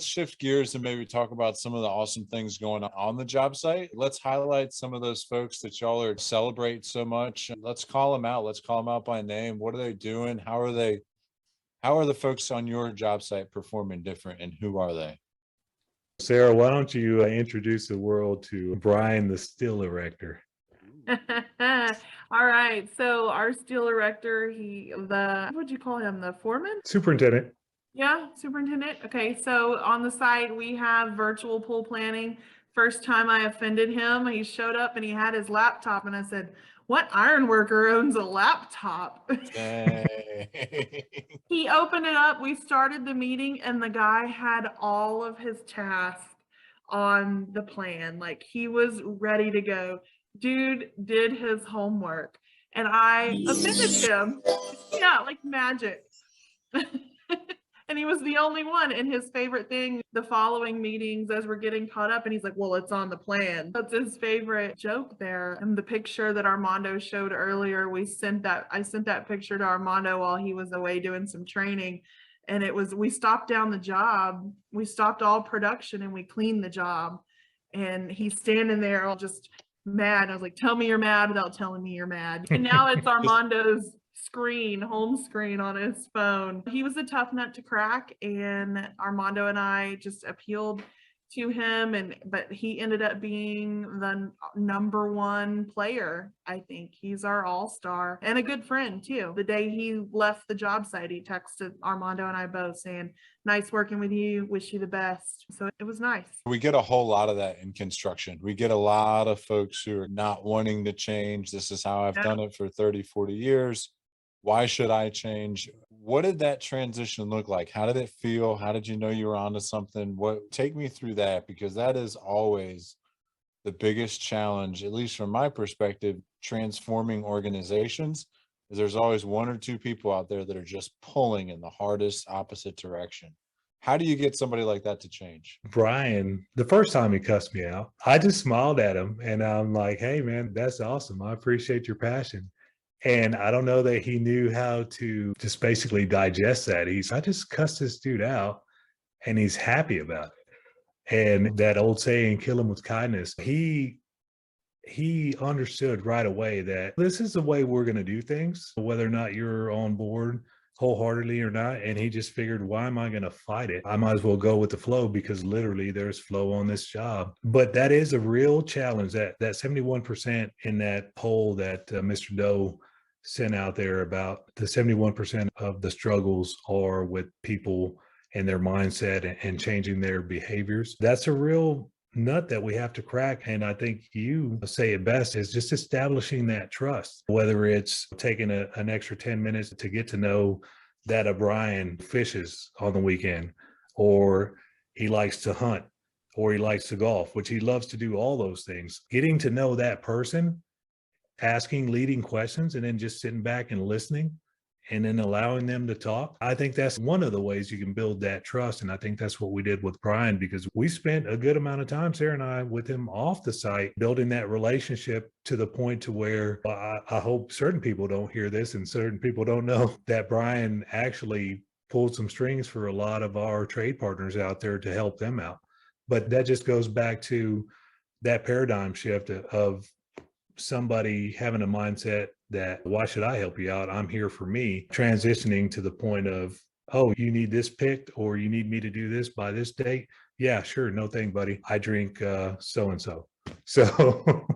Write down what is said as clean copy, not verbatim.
Shift gears and maybe talk about some of the awesome things going on the job site. Let's highlight some of those folks that y'all are celebrate so much. Let's call them out. Let's call them out by name. What are they doing? How are the folks on your job site performing different, and who are they? Sarah, why don't you introduce the world to Brian, the steel erector? All right. So our steel erector, what would you call him? The foreman? Superintendent. Yeah, superintendent. Okay. So on the site, we have virtual pool planning. First time I offended him, he showed up and he had his laptop, and I said, "What iron worker owns a laptop?" He opened it up. We started the meeting, and the guy had all of his tasks on the plan. Like, he was ready to go. Dude did his homework, and I offended him. Yeah, like magic. And he was the only one. And his favorite thing, the following meetings, as we're getting caught up, and he's like, "Well, it's on the plan." That's his favorite joke there. And the picture that Armando showed earlier, I sent that picture to Armando while he was away doing some training. And we stopped down the job. We stopped all production and we cleaned the job. And he's standing there all just mad. I was like, "Tell me you're mad without telling me you're mad." And now it's Armando's home screen on his phone. He was a tough nut to crack, and Armando and I just appealed to him, but he ended up being the number one player. I think he's our all-star and a good friend too. The day he left the job site, he texted Armando and I both saying, "Nice working with you, wish you the best." So it was nice. We get a whole lot of that in construction. We get a lot of folks who are not wanting to change. This is how I've done it for 30, 40 years. Why should I change? What did that transition look like? How did it feel? How did you know you were onto something? Take me through that, because that is always the biggest challenge, at least from my perspective, transforming organizations, is there's always one or two people out there that are just pulling in the hardest opposite direction. How do you get somebody like that to change? Brian, the first time he cussed me out, I just smiled at him and I'm like, "Hey man, that's awesome. I appreciate your passion." And I don't know that he knew how to just basically digest that. I just cussed this dude out and he's happy about it. And that old saying, "Kill him with kindness." He understood right away that this is the way we're going to do things, whether or not you're on board wholeheartedly or not. And he just figured, why am I going to fight it? I might as well go with the flow, because literally there's flow on this job. But that is a real challenge, that 71% in that poll that Mr. Doe sent out there, about the 71% of the struggles are with people and their mindset and changing their behaviors. That's a real nut that we have to crack. And I think you say it best, is just establishing that trust, whether it's taking an extra 10 minutes to get to know that Brian fishes on the weekend, or he likes to hunt, or he likes to golf, which he loves to do all those things. Getting to know that person, asking leading questions, and then just sitting back and listening, and then allowing them to talk. I think that's one of the ways you can build that trust. And I think that's what we did with Brian, because we spent a good amount of time, Sarah and I, with him off the site, building that relationship to the point to where I hope certain people don't hear this and certain people don't know that Brian actually pulled some strings for a lot of our trade partners out there to help them out. But that just goes back to that paradigm shift of somebody having a mindset that, why should I help you out? I'm here for me. Transitioning to the point of, "Oh, you need this picked, or you need me to do this by this date? Yeah, sure. No thing, buddy. I drink so-and-so." So